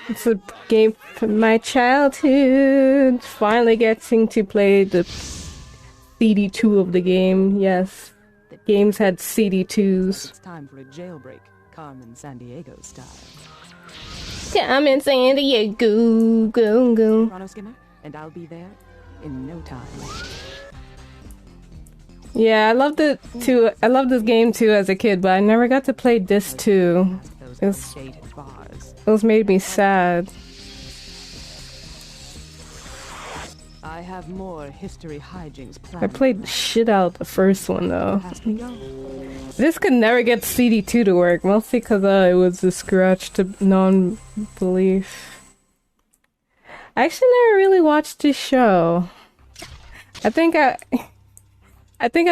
It's a game from my childhood. Finally getting to play the CD2 of the game. Yes, games had CD2s. It's time for a jailbreak, Carmen Sandiego style. Carmen Sandiego, go go. Chrono skimmer, and I'll be there in no time. Yeah, I loved it too. I loved this game too as a kid, but I never got to play this too. Those made me sad. I have more history hijinks planned. I played the shit out the first one though. This could never get CD2 to work, mostly because it was a scratch to non-belief. I actually never really watched this show. I think I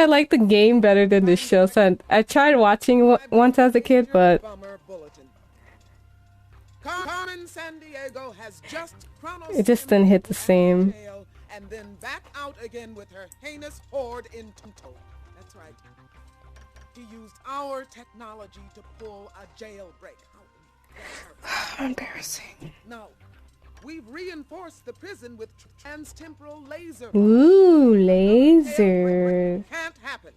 liked the game better than the show, so I tried watching once as a kid, but Carmen Sandiego has just it just didn't hit the same. And then back out again with her heinous horde in Tinto. That's right. She used our technology to pull a jailbreak. How embarrassing. No. We've reinforced the prison with transtemporal laser. Ooh, lasers. Can't happen.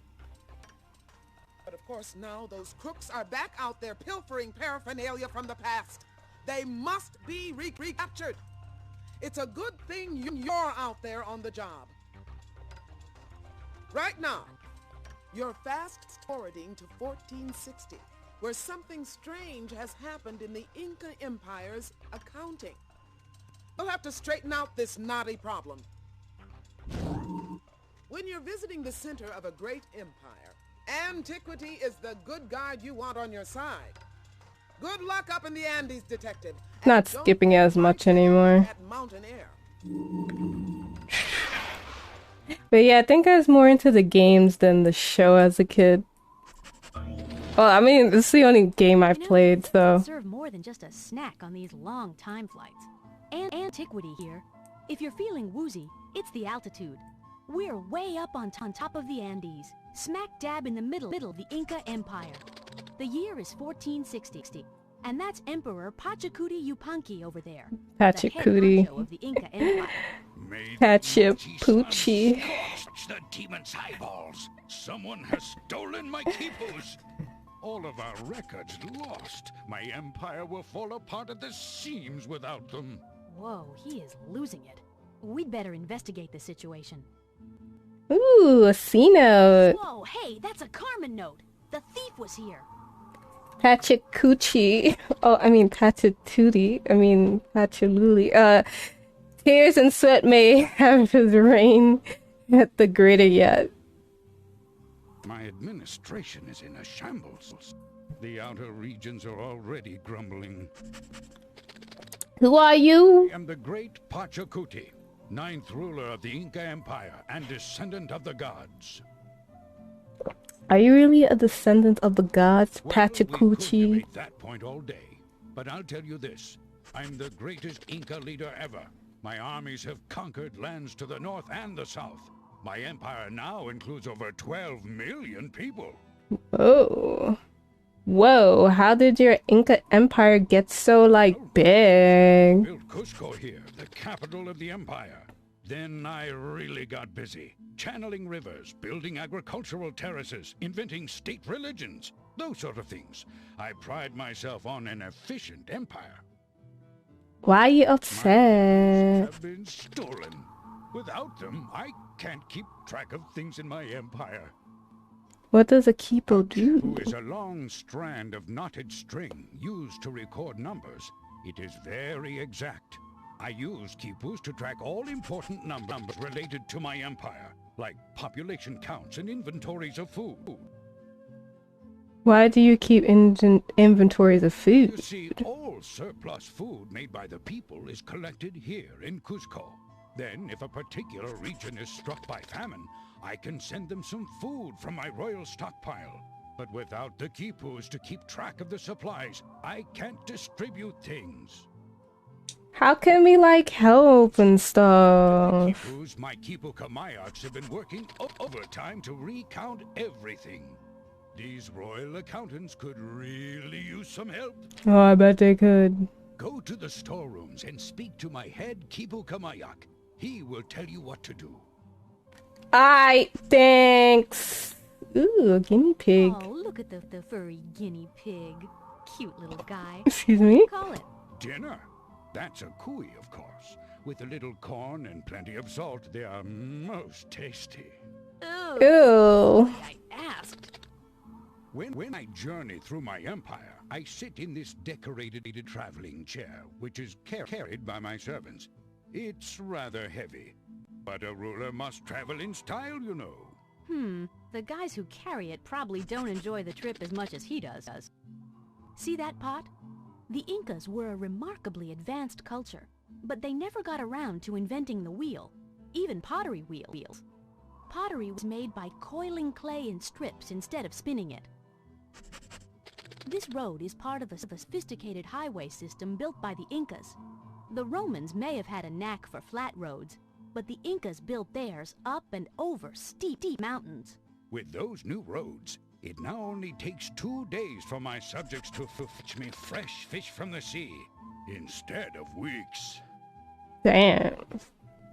But of course now those crooks are back out there pilfering paraphernalia from the past. They must be recaptured. It's a good thing you're out there on the job. Right now, you're fast forwarding to 1460, where something strange has happened in the Inca Empire's accounting. We'll have to straighten out this knotty problem. When you're visiting the center of a great empire, antiquity is the good guide you want on your side. Good luck up in the Andes, detective. Not skipping as much anymore. But yeah, I think I was more into the games than the show as a kid. Well, I mean, this is the only game I've played, so. Serve more than just a snack on these long time flights. And antiquity here. If you're feeling woozy, it's the altitude. We're way up on top of the Andes, smack dab in the middle of the Inca Empire. The year is 1460, and that's Emperor Pachacuti Yupanqui over there. Pachacuti. The of the Inca Empire. Pachacuti. The demon's eyeballs. Someone has stolen my quipus. All of our records lost. My empire will fall apart at the seams without them. Whoa, he is losing it. We'd better investigate the situation. Ooh, a C note. Whoa, hey, that's a Carmen note. The thief was here. Pachacuti. Oh, I mean Pachatuti. I mean Pachaluli. Tears and sweat may have his reign at the greater yet. My administration is in a shambles. The outer regions are already grumbling. Who are you? I am the great Pachacuti, 9th ruler of the Inca Empire and descendant of the gods. Are you really a descendant of the gods, Well, Pachacuti? we could debate that point all day, but I'll tell you this. I'm the greatest Inca leader ever. My armies have conquered lands to the north and the south. My empire now includes over 12 million people. Oh. Whoa, how did your Inca Empire get so, like, big? Built Cusco here, the capital of the empire. Then I really got busy. Channeling rivers, building agricultural terraces, inventing state religions, those sort of things. I pride myself on an efficient empire. Why are you My upset? have been stolen. Without them, I can't keep track of things in my empire. What does a Kipo do? Who is a long strand of knotted string used to record numbers. It is very exact. I use quipus to track all important numbers related to my empire, like population counts and inventories of food. Why do you keep inventories of You food? see, all surplus food made by the people is collected here in Cusco. Then, if a particular region is struck by famine, I can send them some food from my royal stockpile. But without the quipus to keep track of the supplies, I can't distribute things. How can we, like, help and stuff? Quipus, my Quipu Kamayaks have been working overtime to recount everything. These royal accountants could really use some help. Oh, I bet they could. Go to the storerooms and speak to my head Kipu Kamayak. He will tell you what to do. Thanks. Ooh, a guinea pig. Oh, look at the furry guinea pig. Cute little guy. Excuse What do me? you call it? Dinner? That's a kui, of course. With a little corn and plenty of salt, they are most tasty. Ew. Ew. I asked. When I journey through my empire, I sit in this decorated traveling chair, which is carried by my servants. It's rather heavy, but a ruler must travel in style, you know. The guys who carry it probably don't enjoy the trip as much as he does. See that pot? The Incas were a remarkably advanced culture, but they never got around to inventing the wheel, even pottery wheels. Pottery was made by coiling clay in strips instead of spinning it. This road is part of a sophisticated highway system built by the Incas. The Romans may have had a knack for flat roads, but the Incas built theirs up and over steep mountains. With those new roads, it now only takes 2 days for my subjects to fetch me fresh fish from the sea, instead of weeks. Damn.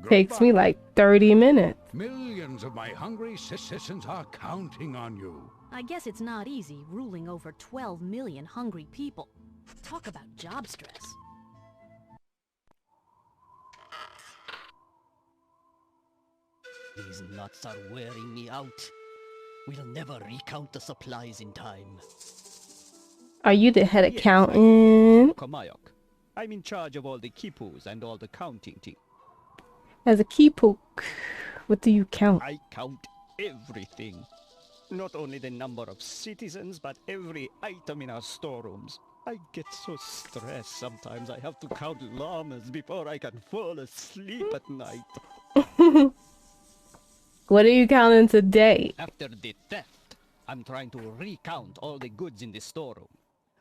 Takes me like 30 minutes. Millions of my hungry citizens are counting on you. I guess it's not easy ruling over 12 million hungry people. Talk about job stress. These nuts are wearing me out. We'll never recount the supplies in time. Are you the head accountant? Kamayok. I'm in charge of all the kipus and all the counting thing. As a keypoke, what do you count? I count everything. Not only the number of citizens, but every item in our storerooms. I get so stressed sometimes I have to count llamas before I can fall asleep at night. What are you counting today? After the theft, I'm trying to recount all the goods in the storeroom.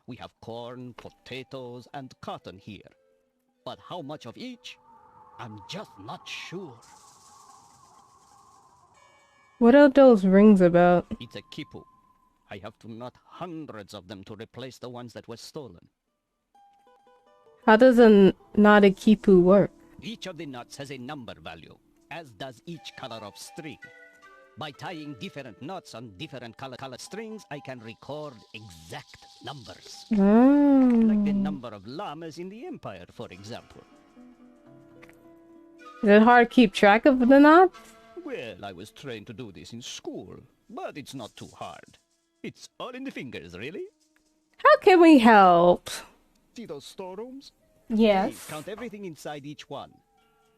We have corn, potatoes, and cotton here. But how much of each? I'm just not sure. What are those rings about? It's a kipu. I have to knot hundreds of them to replace the ones that were stolen. How does a not a kipu work? Each of the knots has a number value, as does each color of string. By tying different knots on different color strings, I can record exact numbers. Like the number of llamas in the Empire, for example. Is it hard to keep track of the knots? Well, I was trained to do this in school, but it's not too hard. It's all in the fingers, really. How can we help? See those storerooms? Yes. Please count everything inside each one.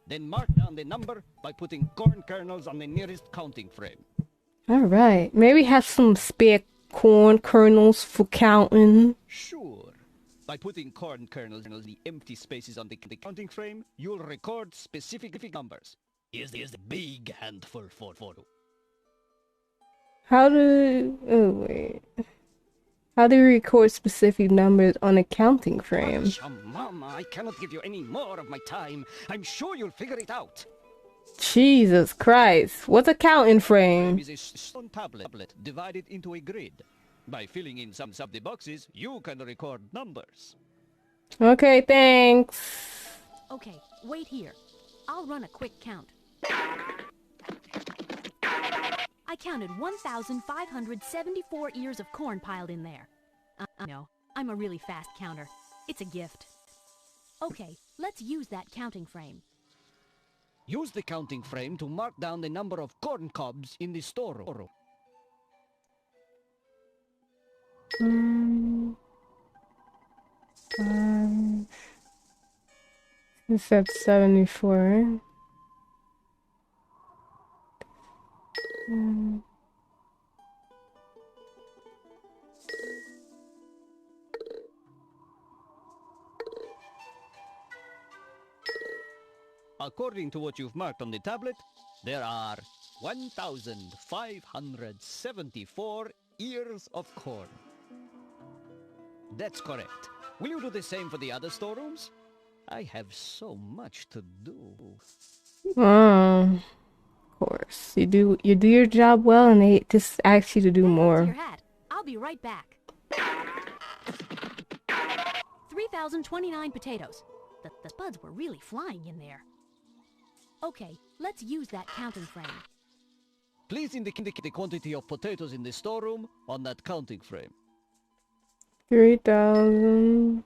Then mark down the number by putting corn kernels on the nearest counting frame. Alright. Maybe have some spare corn kernels for counting. Sure. By putting corn kernels in the empty spaces on the counting frame, you'll record specific numbers. Here's the big handful for you. How do... Oh, wait. How do you record specific numbers on a counting frame? Mama, I cannot give you any more of my time. I'm sure you'll figure it out. Jesus Christ. What's a counting frame? Is a stone tablet divided into a grid. By filling in some of the boxes, you can record numbers. Okay, thanks. Okay, wait here. I'll run a quick count. I counted 1,574 ears of corn piled in there. I know, I'm a really fast counter. It's a gift. Okay, let's use that counting frame. Use the counting frame to mark down the number of corn cobs in the storeroom. It's at 74. According to what you've marked on the tablet, there are 1,574 ears of corn. That's correct. Will you do the same for the other storerooms? I have so much to do. Of course. You do your job well and they just ask you to do Hang on to more. your hat. I'll be right back. 3,029 potatoes. The spuds were really flying in there. Okay, let's use that counting frame. Please indicate the quantity of potatoes in the storeroom on that counting frame. 3,000.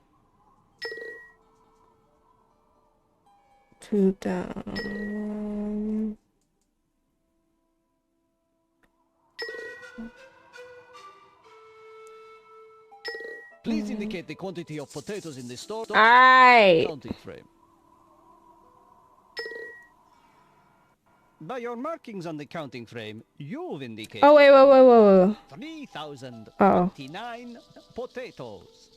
2,000. Please indicate the quantity of potatoes in the store. Aye. Counting frame. By your markings on the counting frame, you've indicated Oh, wait. 3,029 potatoes.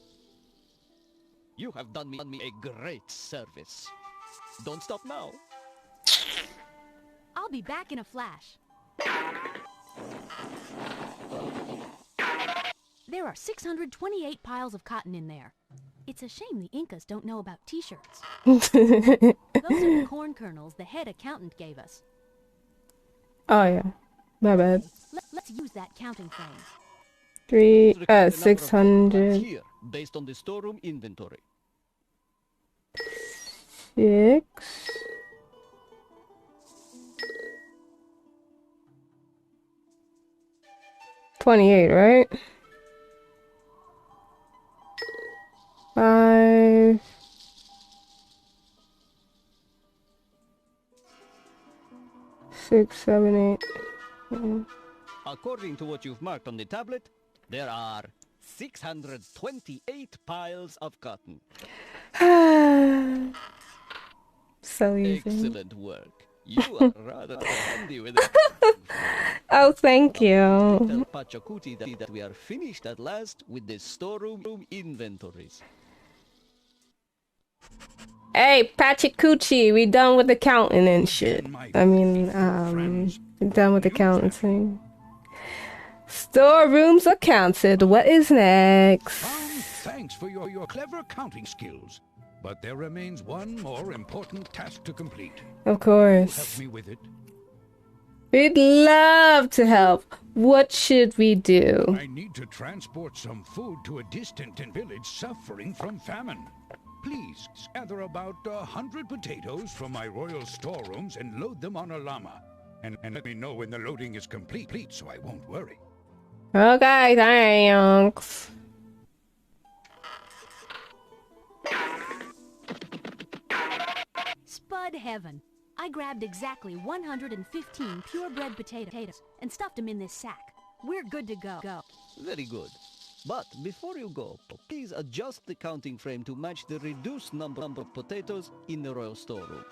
You have done me a great service. Don't stop now. I'll be back in a flash. There are 628 piles of cotton in there. It's a shame the Incas don't know about t-shirts. Those are the corn kernels the head accountant gave us. Oh, yeah. My bad. Let's use that counting frame. 600. Here, based on the storeroom inventory. 6. 28, right? 5. 6, 7, 8. According to what you've marked on the tablet, there are 628 piles of cotton. So easy. Excellent work. You are rather handy with it. Oh, thank you. Tell Pachacuti that we are finished at last with the storeroom inventories. Hey, Pachacuti, we done with the counting and shit. I mean, we done with the counting. Storerooms are counted. What is next? Thanks for your clever counting skills. But there remains one more important task to complete. Of course. Help me with it. We'd love to help. What should we do? I need to transport some food to a distant village suffering from famine. Please gather about 100 potatoes from my royal storerooms and load them on a llama. And let me know when the loading is complete so I won't worry. Okay, thanks. Spud heaven. I grabbed exactly 115 purebred potatoes and stuffed them in this sack. We're good to go. Very good. But before you go, please adjust the counting frame to match the reduced number of potatoes in the royal storeroom.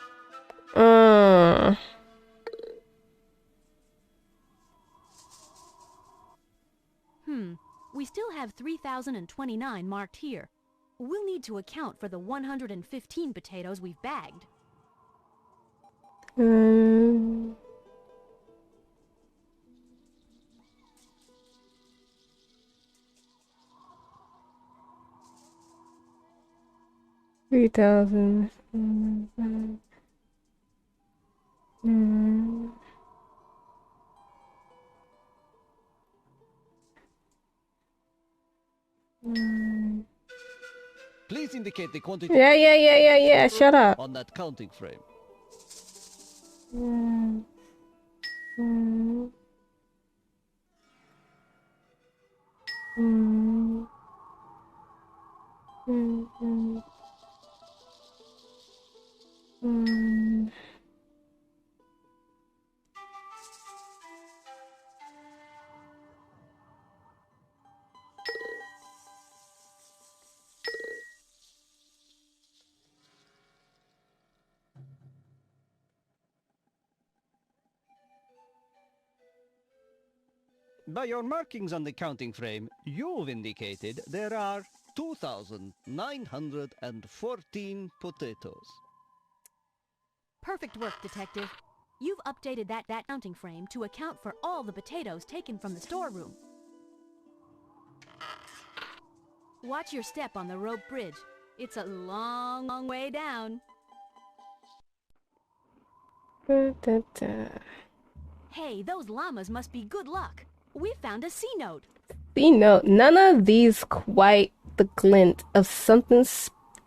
We still have 3,029 marked here. We'll need to account for the 115 potatoes we've bagged. 3,000. Please indicate the quantity. Yeah. Shut up. On that counting frame. By your markings on the counting frame, you've indicated there are 2,914 potatoes. Perfect work, Detective. You've updated that counting frame to account for all the potatoes taken from the storeroom. Watch your step on the rope bridge. It's a long way down. Hey, those llamas must be good luck. We found a C-note. C-note. None of these quite the glint of something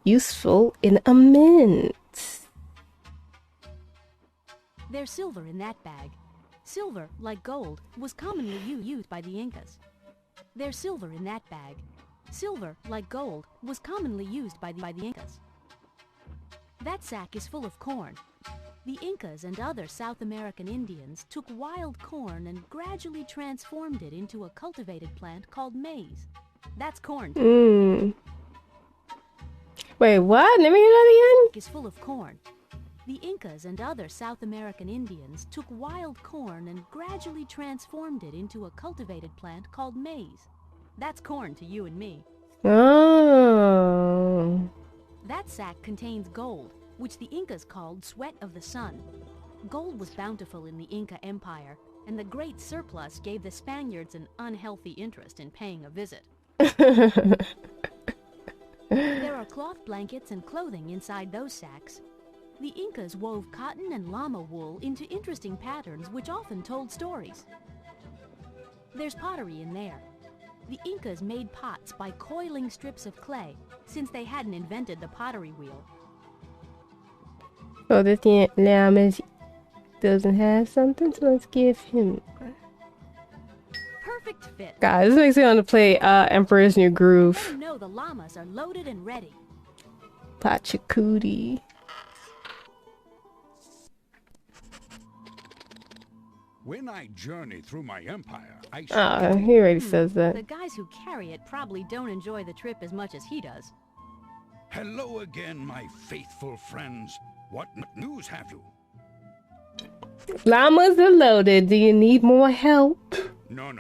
useful in a mint. There's silver in that bag. Silver, like gold, was commonly used by the Incas. There's silver in that bag. Silver, like gold, was commonly used by the Incas. That sack is full of corn. The Incas and other South American Indians took wild corn and gradually transformed it into a cultivated plant called maize. That's corn. Wait, what? Let me hear that again? Is full of corn. The Incas and other South American Indians took wild corn and gradually transformed it into a cultivated plant called maize. That's corn to you and me. Oh. That sack contains gold, which the Incas called sweat of the sun. Gold was bountiful in the Inca Empire, and the great surplus gave the Spaniards an unhealthy interest in paying a visit. There are cloth blankets and clothing inside those sacks. The Incas wove cotton and llama wool into interesting patterns which often told stories. There's pottery in there. The Incas made pots by coiling strips of clay, since they hadn't invented the pottery wheel. So this llama doesn't have something, so let's give him. Perfect fit. God, this makes me want to play Emperor's New Groove. Let 'em know the llamas are loaded and ready. Pachacootie. When I journey through my empire, I He already says that. The guys who carry it probably don't enjoy the trip as much as he does. Hello again, my faithful friends. What news have you? Llamas are loaded. Do you need more help? No.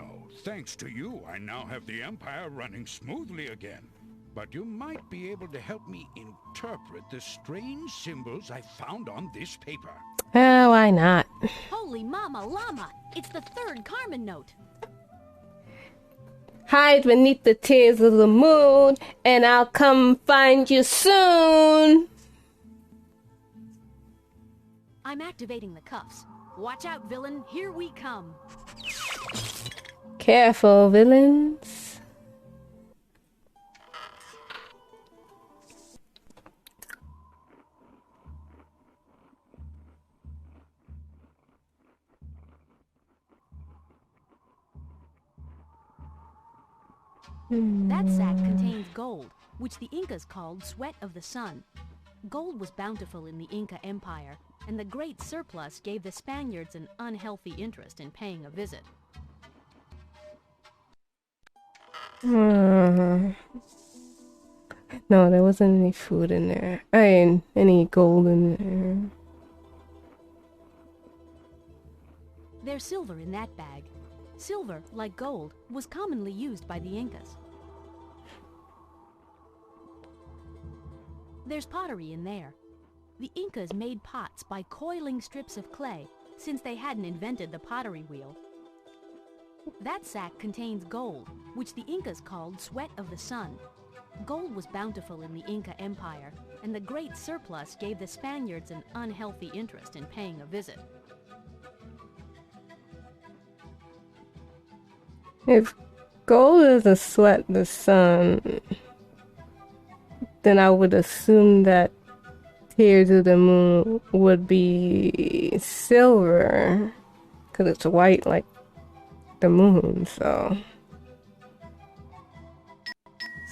Thanks to you, I now have the empire running smoothly again. But you might be able to help me interpret the strange symbols I found on this paper. Why not? Holy mama llama! It's the third Carmen note. Hide beneath the tears of the moon, and I'll come find you soon. I'm activating the cuffs. Watch out, villain. Here we come. Careful, villains. That sack contains gold, which the Incas called sweat of the sun. Gold was bountiful in the Inca Empire, and the great surplus gave the Spaniards an unhealthy interest in paying a visit. No, there wasn't any food in there. I mean, any gold in there. There's silver in that bag. Silver, like gold, was commonly used by the Incas. There's pottery in there. The Incas made pots by coiling strips of clay, since they hadn't invented the pottery wheel. That sack contains gold, which the Incas called sweat of the sun. Gold was bountiful in the Inca Empire, and the great surplus gave the Spaniards an unhealthy interest in paying a visit. If gold is a sweat the sun, then I would assume that Tears of the Moon would be silver, because it's white like the moon, so.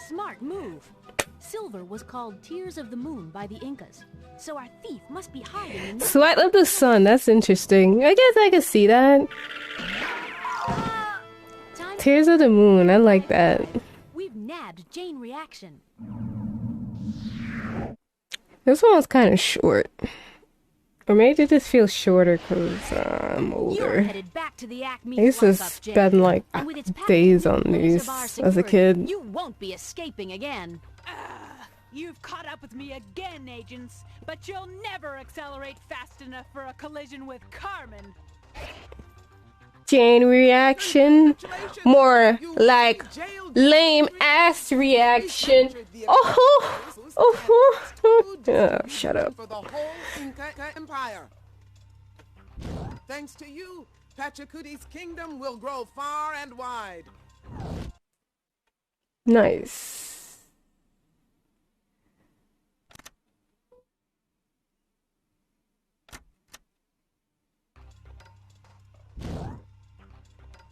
Smart move! Silver was called Tears of the Moon by the Incas, so our thief must be hiding in this. Sweat of the sun, that's interesting. I guess I could see that. Tears of the Moon, I like that. We've nabbed Chain Reaction. This one was kind of short. Or maybe it just feels shorter because I'm older. You're headed back to the Acme I used to lockup, Jen. spend like And with its days on patented these of our as a security, kid. You won't be escaping again. You've caught up with me again, agents, but you'll never accelerate fast enough for a collision with Carmen. Chain reaction, more like lame ass reaction. Oh, shut up. For the whole Inca Empire. Thanks to you, Pachacutic's kingdom will grow far and wide. Nice.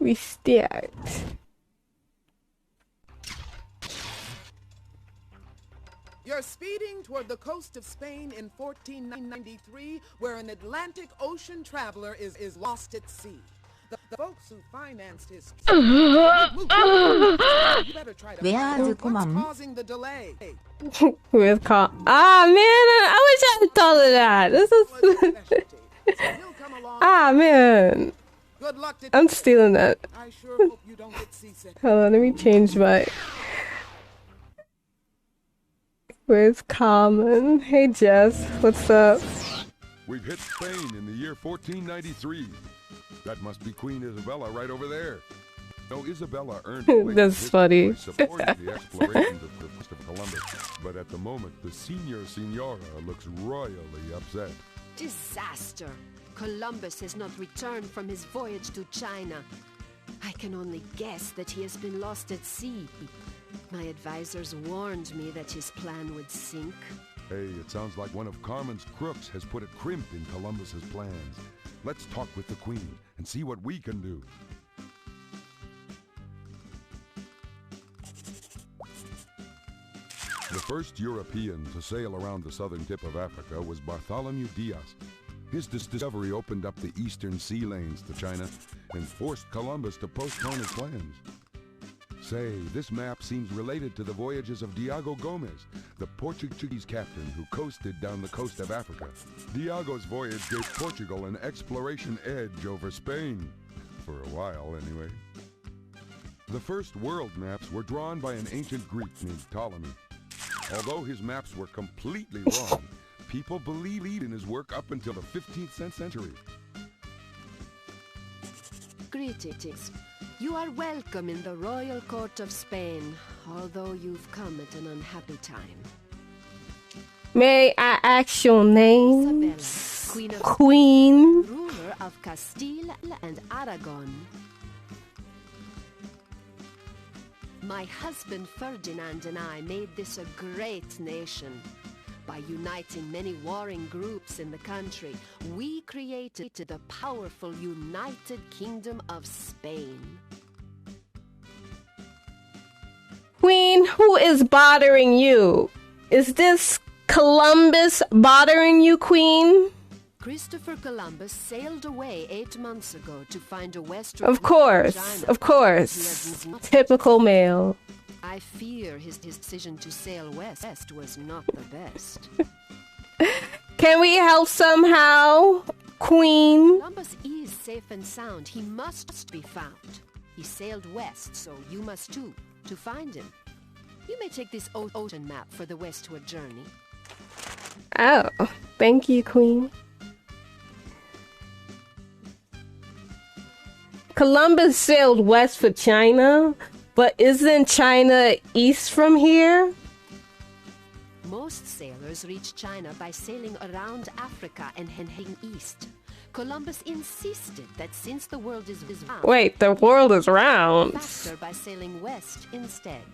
we start? You're speeding toward the coast of Spain in 1493, where an Atlantic Ocean traveler is lost at sea. The folks who financed his you better try to find out what's causing the delay. With ah man, I wish I had thought of that. This is ah man. Good luck to I'm stealing that. I sure hope you don't get seasick. Hold on, let me change my. Where's Carmen? Hey Jess, what's up? We've hit Spain in the year 1493. That must be Queen Isabella right over there. No, Isabella earned That's funny. supporting the exploration of Christopher Columbus. But at the moment, the Senora looks royally upset. Disaster! Columbus has not returned from his voyage to China. I can only guess that he has been lost at sea. My advisors warned me that his plan would sink. Hey, it sounds like one of Carmen's crooks has put a crimp in Columbus's plans. Let's talk with the Queen and see what we can do. The first European to sail around the southern tip of Africa was Bartholomew Diaz. His discovery opened up the eastern sea lanes to China and forced Columbus to postpone his plans. Say, this map seems related to the voyages of Diego Gomez, the Portuguese captain who coasted down the coast of Africa. Diego's voyage gave Portugal an exploration edge over Spain. For a while, anyway. The first world maps were drawn by an ancient Greek named Ptolemy. Although his maps were completely wrong, people believed in his work up until the 15th century. Greetings. You are welcome in the royal court of Spain, although you've come at an unhappy time. May I ask your name? Isabella, Queen. ruler of Castile and Aragon. My husband Ferdinand and I made this a great nation. By uniting many warring groups in the country, we created the powerful United Kingdom of Spain. Queen, who is bothering you? Is this Columbus bothering you, Queen? Christopher Columbus sailed away 8 months ago to find a western... Of course, of course. Typical male. I fear his decision to sail west was not the best. Can we help somehow, Queen? Columbus is safe and sound. He must be found. He sailed west, so you must too, to find him. You may take this ocean map for the westward journey. Oh, thank you, Queen. Columbus sailed west for China, but isn't China east from here? Most sailors reach China by sailing around Africa and heading east. Columbus insisted that since the world is round... Wait, the world is round. ...faster by sailing west instead.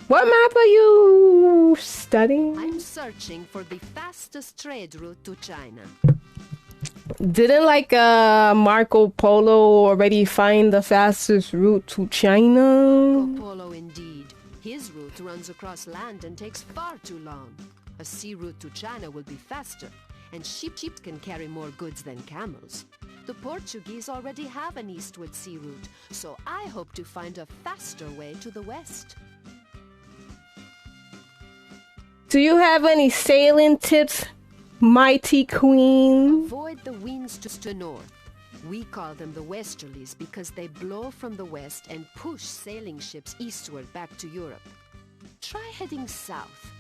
What map are you studying? I'm searching for the fastest trade route to China. Didn't Marco Polo already find the fastest route to China? Marco Polo indeed. His route runs across land and takes far too long. A sea route to China will be faster, and sheep can carry more goods than camels. The Portuguese already have an eastward sea route, so I hope to find a faster way to the west. Do you have any sailing tips, mighty Queen? Avoid the winds to north. We call them the westerlies because they blow from the west and push sailing ships eastward back to Europe. Try heading south,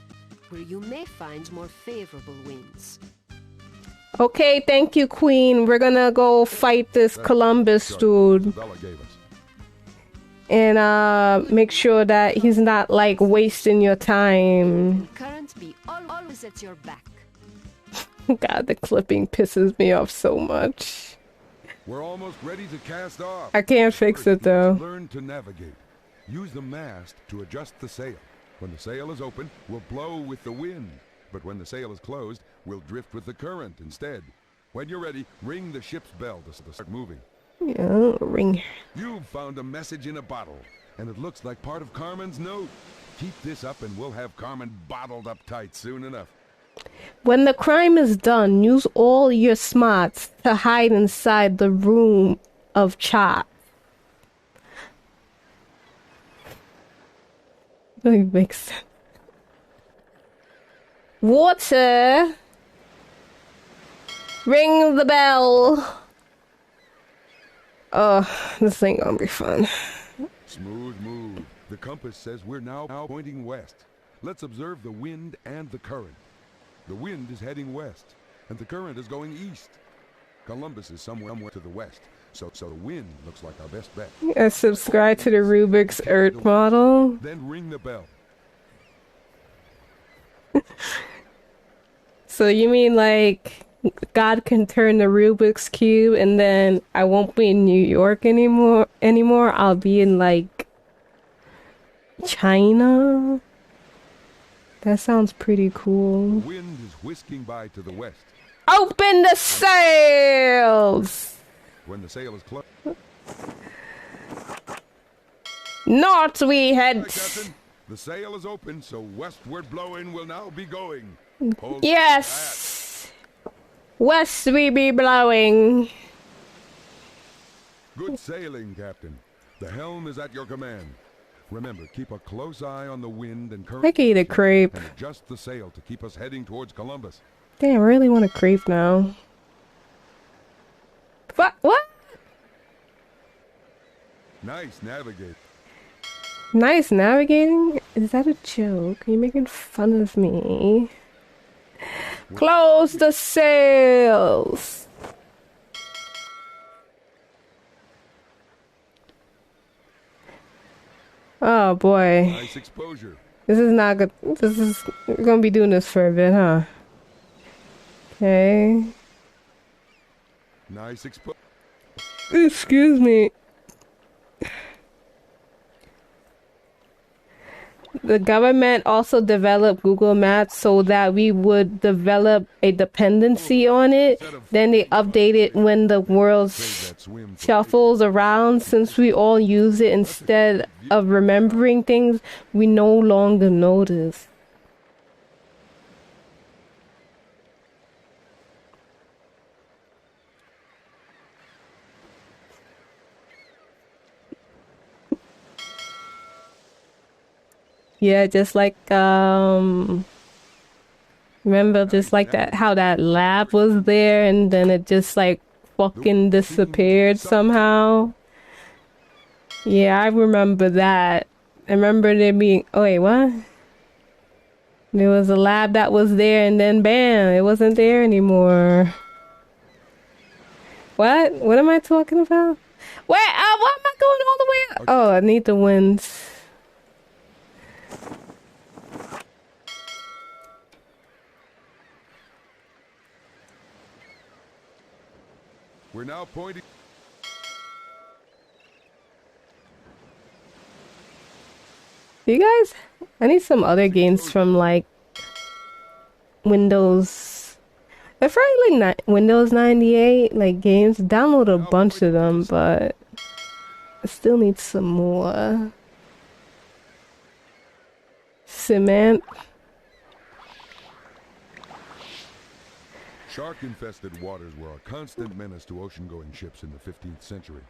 where you may find more favorable winds. Okay, thank you, Queen. We're gonna go fight this Columbus dude. And make sure that he's not wasting your time. Current be always at your back. God, the clipping pisses me off so much. We're almost ready to cast off. I can't fix it though. Learn to navigate. Use the mast to adjust the sail. When the sail is open, we'll blow with the wind. But when the sail is closed, we'll drift with the current instead. When you're ready, ring the ship's bell to start moving. Yeah, ring. You've found a message in a bottle, and it looks like part of Carmen's note. Keep this up and we'll have Carmen bottled up tight soon enough. When the crime is done, use all your smarts to hide inside the room of chat. That makes sense. Water! Ring the bell! Oh, this ain't gonna be fun. Smooth move. The compass says we're now pointing west. Let's observe the wind and the current. The wind is heading west, and the current is going east. Columbus is somewhere to the west, so the wind looks like our best bet. I subscribe to the Rubik's Earth model. Then ring the bell. So you mean like God can turn the Rubik's Cube and then I won't be in New York anymore? I'll be in like China? That sounds pretty cool. The wind is whisking by to the west. Open the sails! When the sail is closed. North we head. Captain, the sail is open, so westward blowing will now be going. Hold Yes! West we be blowing. Good sailing, Captain. The helm is at your command. Remember, keep a close eye on the wind and current. I can eat a crepe. And adjust the sail to keep us heading towards Columbus. Damn, I really want a crepe now. What? Nice navigate. Nice navigating? Is that a joke? Are you making fun of me? Close the sails! Oh boy. Nice exposure. This is not good. We're gonna be doing this for a bit, huh? Okay. Nice exposure. Excuse me. The government also developed Google Maps so that we would develop a dependency on it. Then they update it when the world shuffles around. Since we all use it instead of remembering things, we no longer notice. Yeah, just like, remember just like that, how that lab was there and then it just like fucking disappeared somehow. Yeah, I remember that. I remember there being, oh wait, what? There was a lab that was there and then bam, it wasn't there anymore. What? What am I talking about? Wait, why am I going all the way up? Oh, I need the winds. We're now pointing. You guys, I need some other games from like Windows. They're probably like Windows 98 like games. Download a bunch of them, but I still need some more. Cement. Shark-infested waters were a constant menace to ocean-going ships in the 15th century.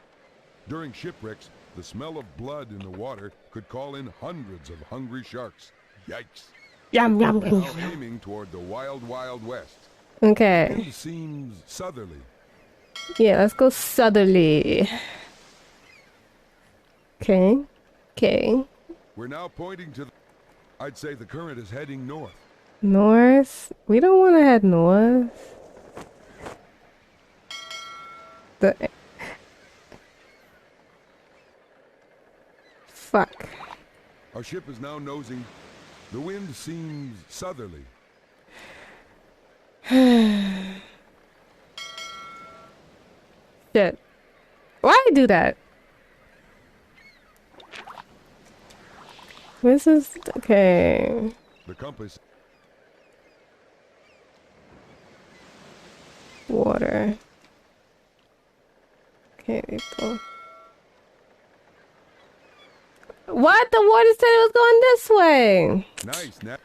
During shipwrecks, the smell of blood in the water could call in hundreds of hungry sharks. Yikes. Yum, yum, Now yum. aiming toward the wild, wild west. Okay. Wind seems southerly. Yeah, let's go southerly. Okay. Okay. We're now pointing to the... I'd say the current is heading north. North? We don't want to head north. Fuck. Our ship is now nosing. The wind seems southerly. Shit. Why do that? This is okay. The compass. Water. Okay, what? The water said it was going this way. Nice. Now.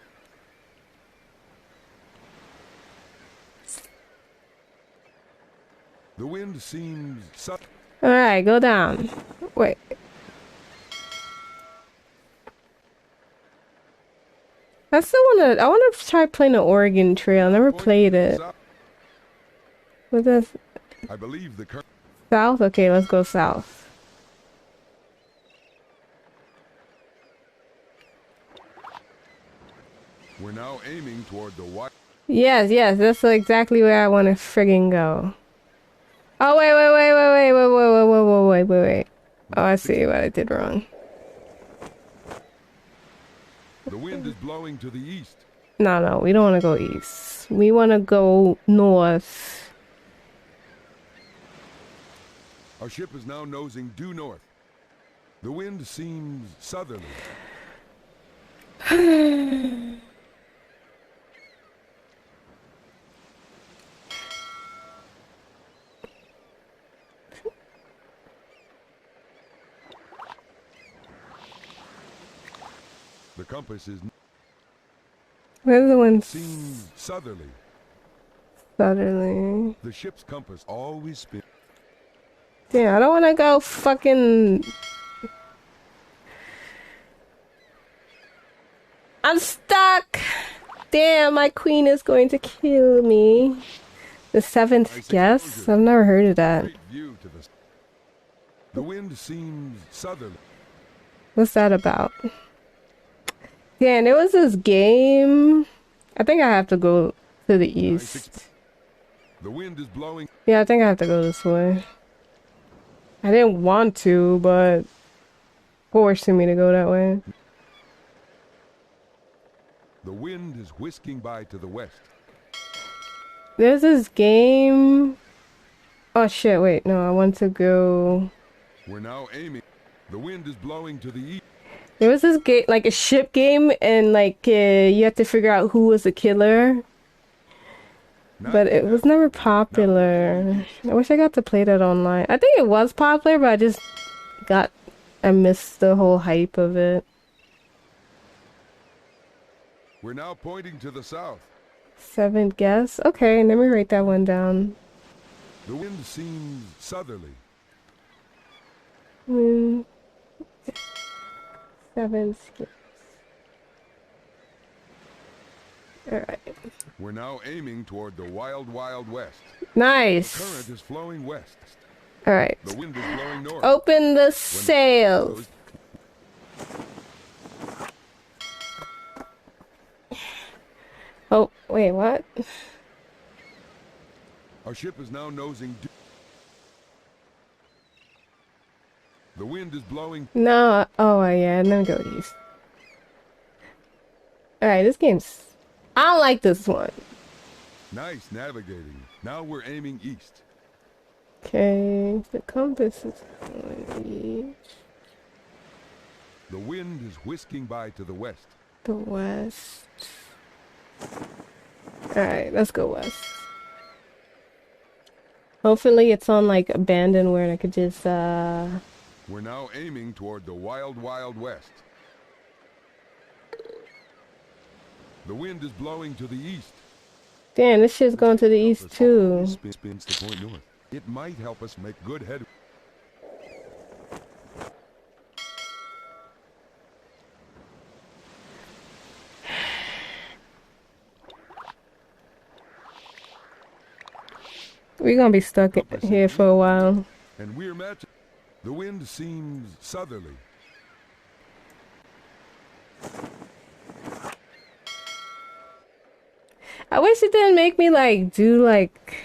The wind seems... Alright, go down. Wait. I want to try playing the Oregon Trail. I never played it. What's this? I believe the South? Okay, let's go south. We're now aiming toward the white. Yes, that's exactly where I want to friggin' go. Oh, wait. Oh, I see what I did wrong. The wind is blowing to the east. No, we don't want to go east. We want to go north. Our ship is now nosing due north. The wind seems southerly. The compass is... Where's the wind? Seems southerly. Southerly. The ship's compass always spins. Damn, I don't want to go fucking... I'm stuck! Damn, my queen is going to kill me. The seventh guess? I've never heard of that. The wind seems southerly. What's that about? Yeah, and there was this game. I think I have to go to the east. The wind is blowing. Yeah, I think I have to go this way. I didn't want to, but forcing me to go that way. The wind is whisking by to the west. There's this game. Oh shit, wait, no, I want to go. We're now aiming. The wind is blowing to the east. There was this game, like a ship game, and like you have to figure out who was the killer. But it was never popular. I wish I got to play that online. I think it was popular, but I missed the whole hype of it. We're now pointing to the south. Seventh guess? Okay, let me write that one down. The wind seems southerly. Seventh guess. Alright. We're now aiming toward the wild, wild west. Nice. The current is flowing west. Alright. The wind is blowing north. Open the sails. Oh, wait, what? Our ship is now nosing due. The wind is blowing. No, oh yeah, let me go east. Alright, this game's... I don't like this one. Nice navigating. Now we're aiming east. Okay, the compass is going east. The wind is whisking by to the west. The west. Alright, let's go west. Hopefully it's on like abandoned where I could just We're now aiming toward the wild, wild west. The wind is blowing to the east. Damn, this shit's going to the east too. Spins to point north. It might help us make good headway. We're gonna be stuck here for a while. And we're matching. The wind seems southerly. I wish it didn't make me like do like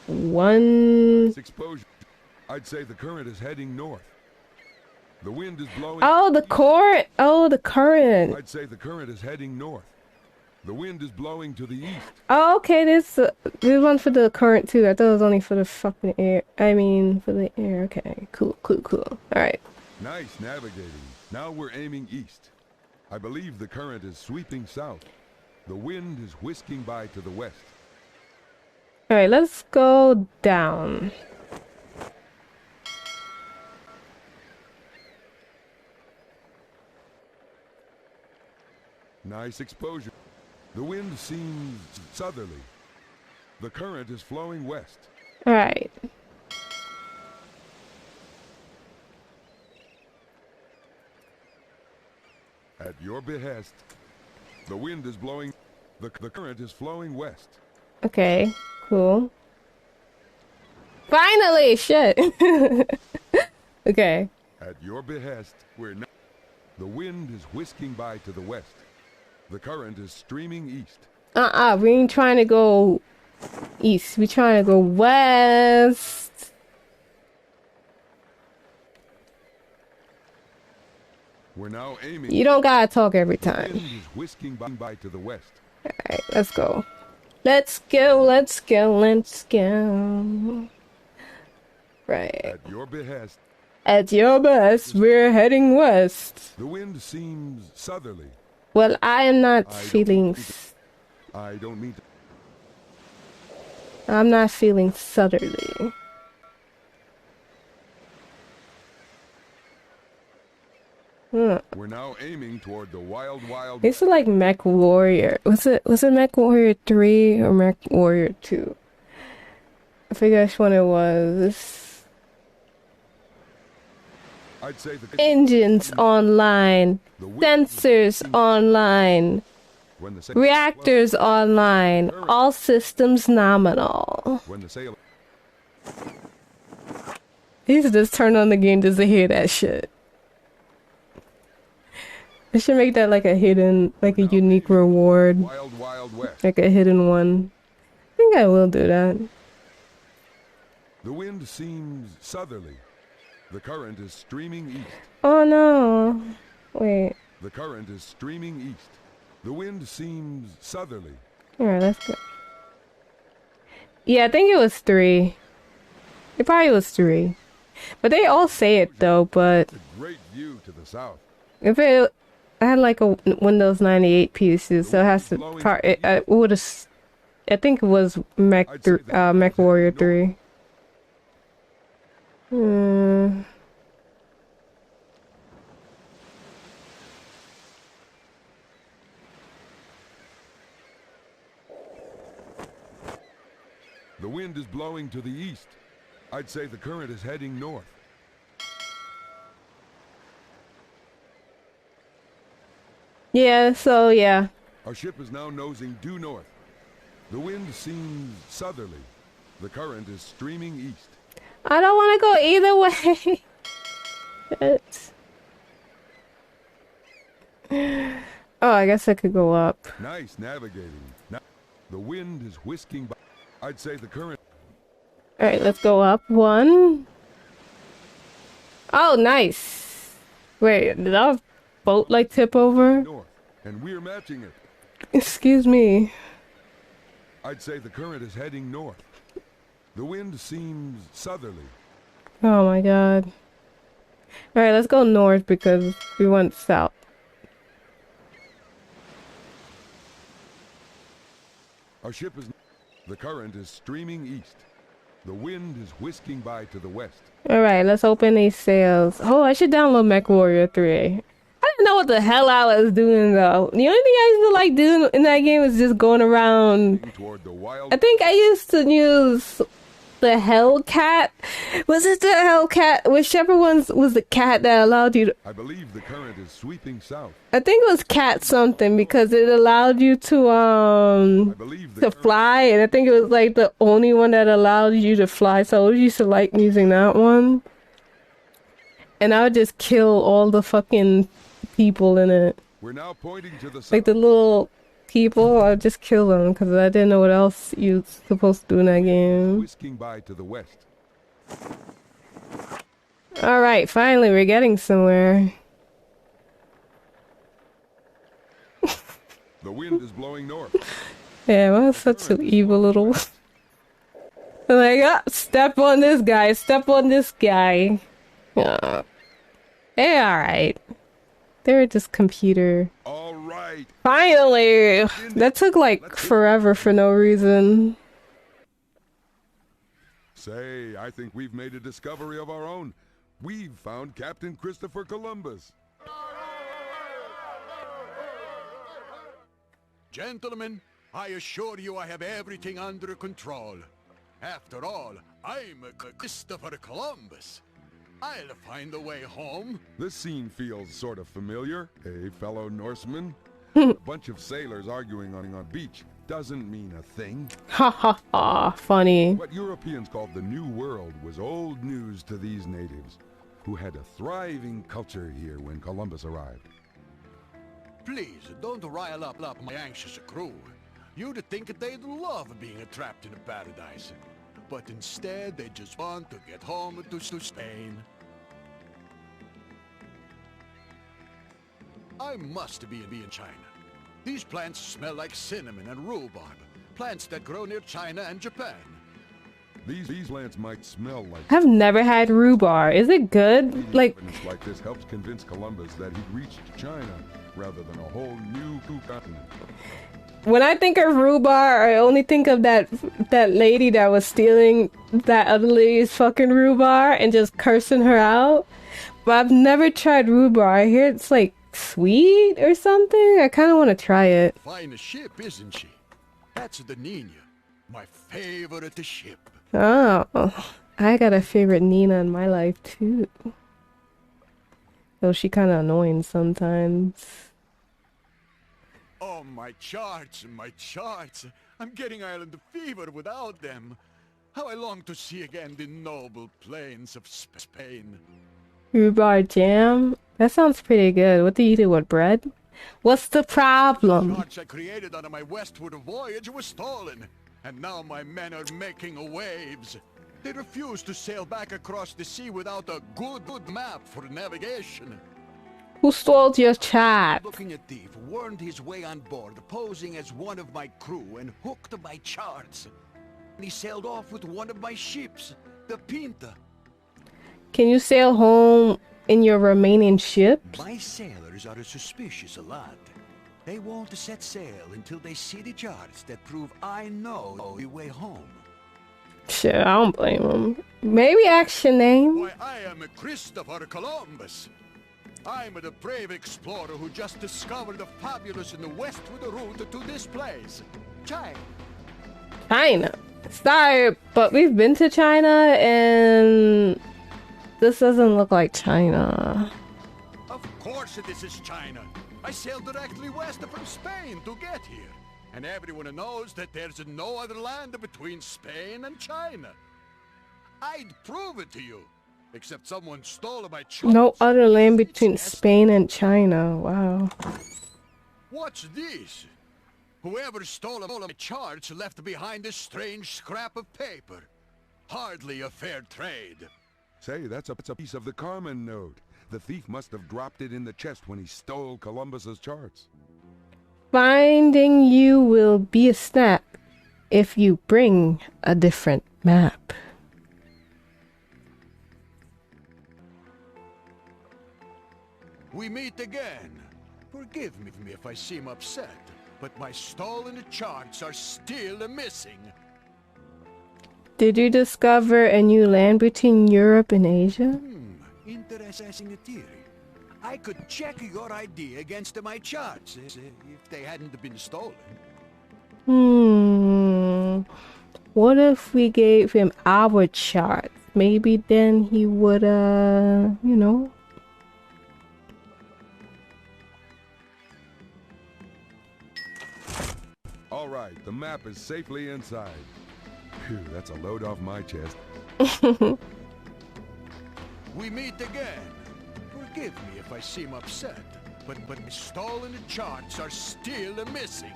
one. Exposure. I'd say the current is heading north. The wind is blowing. Oh, the current. Oh, the current. I'd say the current is heading north. The wind is blowing to the east. Oh, okay. There's one for the current too. I thought it was only for the fucking air. I mean, for the air. Okay, cool. All right. Nice navigating. Now we're aiming east. I believe the current is sweeping south. The wind is whisking by to the west. All right, let's go down. Nice exposure. The wind seems southerly. The current is flowing west. All right. At your behest, the wind is blowing. The current is flowing west. Okay, cool. Finally, shit. Okay. At your behest, we're now. The wind is whisking by to the west. The current is streaming east. We ain't trying to go east. We trying to go west. We're now aiming. You don't gotta talk every time. The wind is whisking by to the west. Alright, let's go. Let's go, let's go, let's go. Right. At your behest. At your best, we're heading west. The wind seems southerly. Well, I am not feeling... I don't mean to... I'm not feeling southerly. We're now aiming toward the wild. This is like Mech Warrior. Was it Mech Warrior 3 or Mech Warrior 2? I forget which one it was. I'd say the engines online, sensors online, reactors online, all systems nominal. When the sail... He should just turn on the game just to hear that shit. I should make that like a hidden, like a unique reward. Wild west. Like a hidden one. I think I will do that. The wind seems southerly. The current is streaming east. Oh no. Wait. The current is streaming east. The wind seems southerly. Alright, let's go. Yeah, I think it was 3. It probably was 3. But they all say it though, but... A great view to the south. If it... I had like a Windows 98 PC, so it has to... I would have... I think it was Mech Warrior 3. The wind is blowing to the east. I'd say the current is heading north. Yeah, so yeah. Our ship is now nosing due north. The wind seems southerly. The current is streaming east. I don't want to go either way. Oh, I guess I could go up. Nice navigating. Now, the wind is whisking by. I'd say the current. Alright, let's go up. 1. Oh, nice. Wait, did our boat like tip over? North, and we're matching it. Excuse me. I'd say the current is heading north. The wind seems southerly. Oh my god. Alright, let's go north because we went south. Our ship is... The current is streaming east. The wind is whisking by to the west. Alright, let's open these sails. Oh, I should download Mech Warrior 3. I didn't know what the hell I was doing though. The only thing I used to like doing in that game was just going around. I think I used to use the Hellcat. Was it the Hellcat? Whichever one was the cat that allowed you to... I believe the current is sweeping south. I think it was cat something because it allowed you to fly, and I think it was like the only one that allowed you to fly, so I used to like using that one. And I would just kill all the fucking people in it. We're now pointing to the south. Like the little people, I would just kill them because I didn't know what else you were supposed to do in that game. Whisking by to the west. Alright, finally we're getting somewhere. The wind is blowing north. Yeah, well, such an evil little... Like, step on this guy, step on this guy. Yeah, alright. They're just computer. Alright. Finally! That took like forever for no reason. Say, I think we've made a discovery of our own. We've found Captain Christopher Columbus. Gentlemen, I assure you I have everything under control. After all, I'm Christopher Columbus. I'll find a way home. This scene feels sort of familiar, eh, fellow Norseman? A bunch of sailors arguing on a beach doesn't mean a thing. Ha ha ha, funny. What Europeans called the New World was old news to these natives, who had a thriving culture here when Columbus arrived. Please, don't rile up my anxious crew. You'd think they'd love being trapped in a paradise. But instead, they just want to get home to Spain. I must be in China. These plants smell like cinnamon and rhubarb, plants that grow near China and Japan. These plants might smell like... I've never had rhubarb. Is it good? Like this helps convince Columbus that he'd reached China rather than a whole new continent. When I think of rhubarb, I only think of that lady that was stealing that other lady's fucking rhubarb and just cursing her out. But I've never tried rhubarb. I hear it's like sweet or something. I kind of want to try it. Fine ship, isn't she? That's the Nina, my favorite ship. Oh, I got a favorite Nina in my life too. Though she kind of annoying sometimes. Oh, my charts. I'm getting island fever without them. How I long to see again the noble plains of Spain. Rhubarb jam? That sounds pretty good. What do you do with bread? What's the problem? The charts I created on my westward voyage were stolen, and now my men are making waves. They refuse to sail back across the sea without a good map for navigation. Who stole your chat? Looking at thief wormed his way on board, posing as one of my crew, and hooked my charts. And he sailed off with one of my ships, the Pinta. Can you sail home in your remaining ships? My sailors are a suspicious lot. They won't set sail until they see the charts that prove I know the way home. Shit, I don't blame them. Maybe ask your name. Why, I am Christopher Columbus. I'm the brave explorer who just discovered the fabulous and westward route to this place, China. China. Sorry, but we've been to China and this doesn't look like China. Of course this is China. I sailed directly west from Spain to get here. And everyone knows that there's no other land between Spain and China. I'd prove it to you. Except someone stole my charts. No other land between Spain and China. Wow. What's this? Whoever stole all of my charts left behind a strange scrap of paper. Hardly a fair trade. Say, that's a piece of the Carmen note. The thief must have dropped it in the chest when he stole Columbus's charts. Finding you will be a snap if you bring a different map. We meet again. Forgive me if I seem upset, but my stolen charts are still missing. Did you discover a new land between Europe and Asia? Interesting theory. I could check your idea against my charts if they hadn't been stolen. What if we gave him our charts? Maybe then he would, you know. All right, the map is safely inside. Phew, that's a load off my chest. We meet again. Forgive me if I seem upset, but my stolen charts are still missing.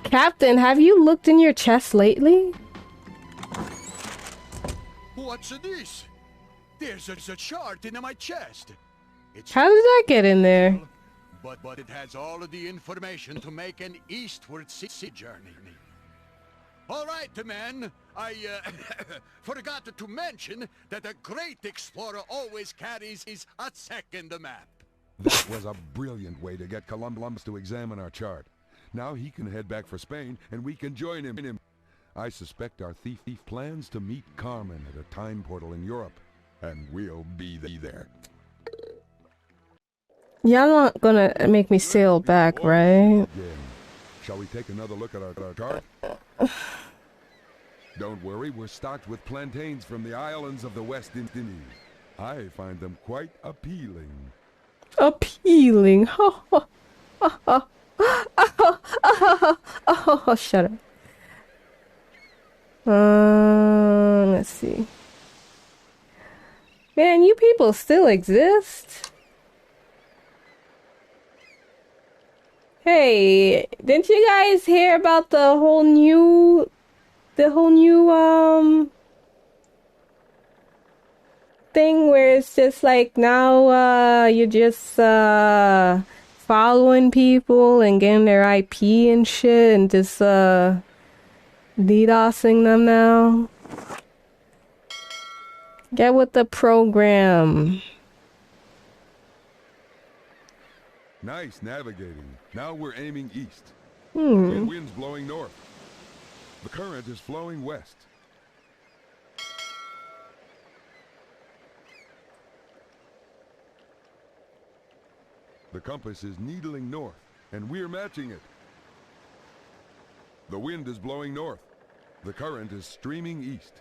Captain, have you looked in your chest lately? What's this? There's a chart in my chest. How did that get in there? But it has all of the information to make an eastward sea journey. All right, men. I forgot to mention that a great explorer always carries a second map. That was a brilliant way to get Columbus to examine our chart. Now he can head back for Spain, and we can join him. I suspect our thief plans to meet Carmen at a time portal in Europe, and we'll be there. Y'all not gonna make me sail back, right? Yeah. Shall we take another look at our chart? Don't worry, we're stocked with plantains from the islands of the West Indies. I find them quite appealing. Appealing? Oh, shut up. Let's see. Man, you people still exist? Hey, didn't you guys hear about the whole new thing where it's just like now you're just following people and getting their IP and shit and just DDoSing them now? Get with the program. Nice navigating. Now we're aiming east. The Hmm. wind's blowing north. The current is flowing west. The compass is needling north, and we're matching it. The wind is blowing north. The current is streaming east.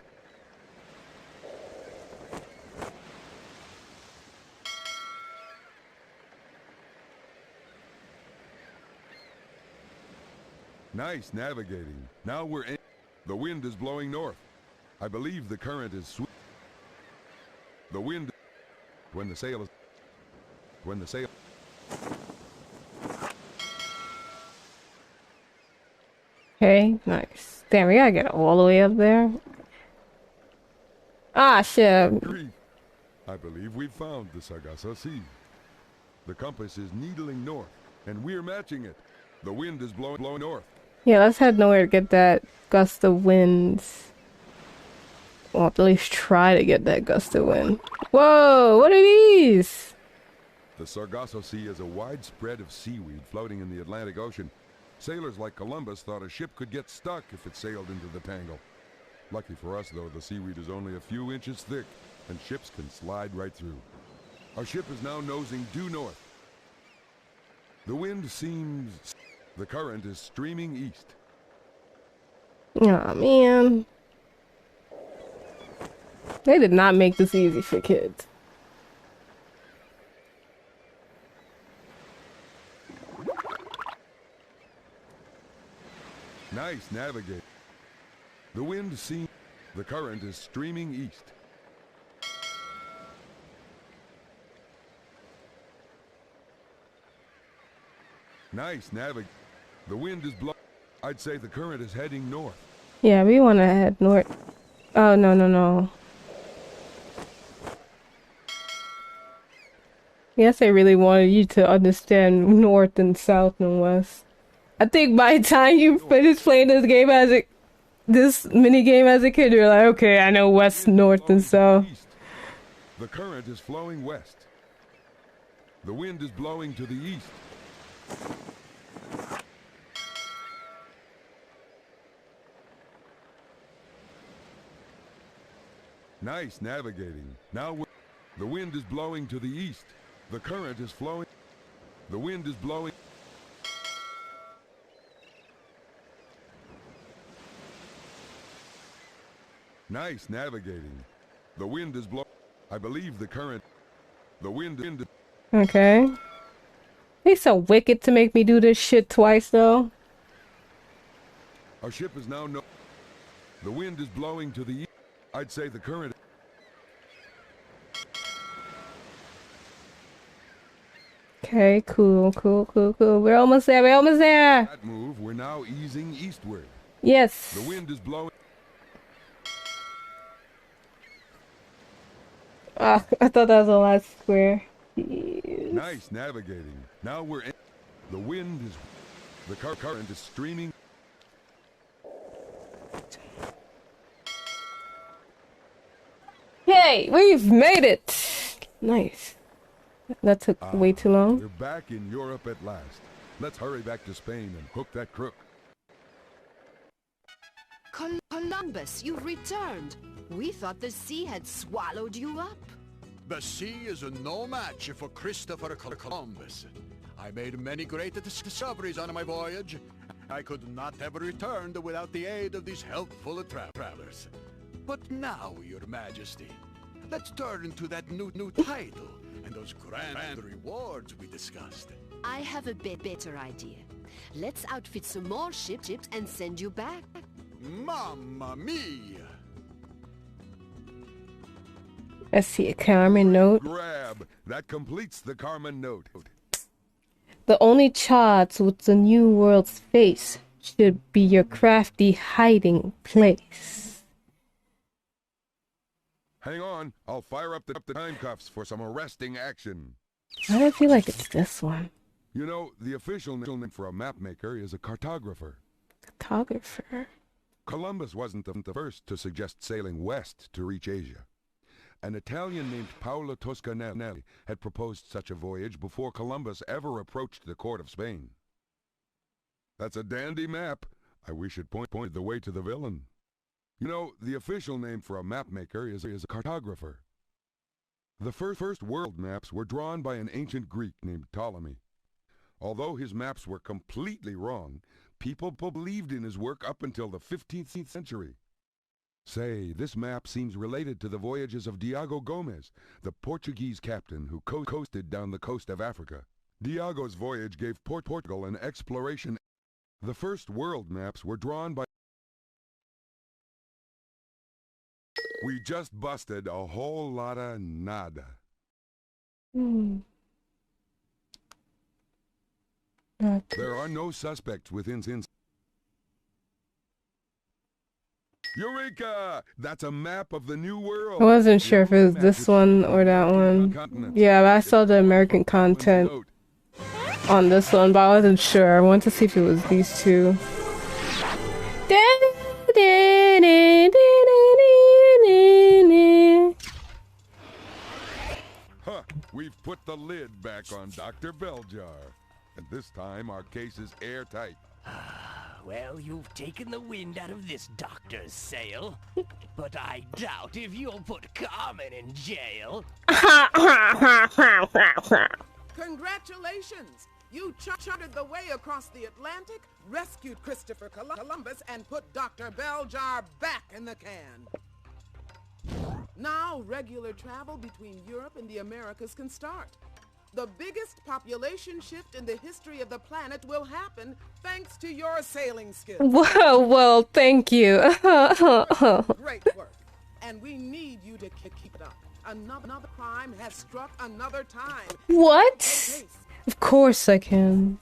Nice navigating. Now we're in. The wind is blowing north. I believe the current is the wind. When the sail. Okay, nice. Damn, we gotta get all the way up there. Ah, shit. I believe we've found the Sargasso Sea. The compass is needling north, and we're matching it. The wind is blowing north. Yeah, let's head nowhere to get that gust of winds. Well, at least try to get that gust of wind. Whoa, what are these? The Sargasso Sea is a wide spread of seaweed floating in the Atlantic Ocean. Sailors like Columbus thought a ship could get stuck if it sailed into the tangle. Lucky for us, though, the seaweed is only a few inches thick, and ships can slide right through. Our ship is now nosing due north. The wind seems... The current is streaming east. Aw, man. They did not make this easy for kids. Nice navigate. The wind seems... The current is streaming east. Nice navigate. The wind is blowing. I'd say the current is heading north. Yeah, we want to head north. Oh, no. Yes, I really wanted you to understand north and south and west. I think by the time you finish playing this mini game as a kid, you're like, okay, I know west, north, and south. The current is flowing west. The wind is blowing to the east. Nice navigating. Now the wind is blowing to the east. The current is flowing. The wind is blowing. Nice navigating. The wind is blowing. I believe the current. The wind. Okay. He's so wicked to make me do this shit twice, though. Our ship is now The wind is blowing to the east. I'd say the current. Okay, cool. We're almost there. That move, we're now easing eastward. Yes. The wind is blowing. Ah, I thought that was the last square. Jeez. Nice navigating. Now we're in. The wind is. The current is streaming. Hey, we've made it! Nice. That took way too long. We're back in Europe at last. Let's hurry back to Spain and hook that crook. Columbus, you've returned. We thought the sea had swallowed you up. The sea is no match for Christopher Columbus. I made many great discoveries on my voyage, I could not have returned without the aid of these helpful travelers. But now, Your Majesty, let's turn to that new title and those grand rewards we discussed. I have a better idea. Let's outfit some more ships and send you back. Mamma mia! I see a Carmen note. Grab. That completes the Carmen note. The only charts with the new world's face should be your crafty hiding place. Hang on, I'll fire up the time cuffs for some arresting action. Why do I feel like it's this one? You know, the official name for a map maker is a cartographer. Cartographer? Columbus wasn't the first to suggest sailing west to reach Asia. An Italian named Paolo Toscanelli had proposed such a voyage before Columbus ever approached the court of Spain. That's a dandy map. I wish it pointed the way to the villain. You know, the official name for a map maker is a cartographer. The first world maps were drawn by an ancient Greek named Ptolemy. Although his maps were completely wrong, people believed in his work up until the 15th century. Say, this map seems related to the voyages of Diego Gomez, the Portuguese captain who coasted down the coast of Africa. Diego's voyage gave Portugal an exploration. The first world maps were drawn by... We just busted a whole lot of nada. There are no suspects within... Eureka! That's a map of the New World. I wasn't sure if it was this one or that one. Yeah, but I saw the American content on this one, but I wasn't sure. I wanted to see if it was these two. Huh, we've put the lid back on Dr. Belljar. And this time our case is airtight. Well, you've taken the wind out of this doctor's sail. But I doubt if you'll put Carmen in jail. Congratulations! You charted the way across the Atlantic, rescued Christopher Columbus, and put Dr. Belljar back in the can. Now, regular travel between Europe and the Americas can start. The biggest population shift in the history of the planet will happen thanks to your sailing skills. Whoa, well, thank you. Great work. And we need you to keep it up. Another crime has struck another time. What? Of course I can.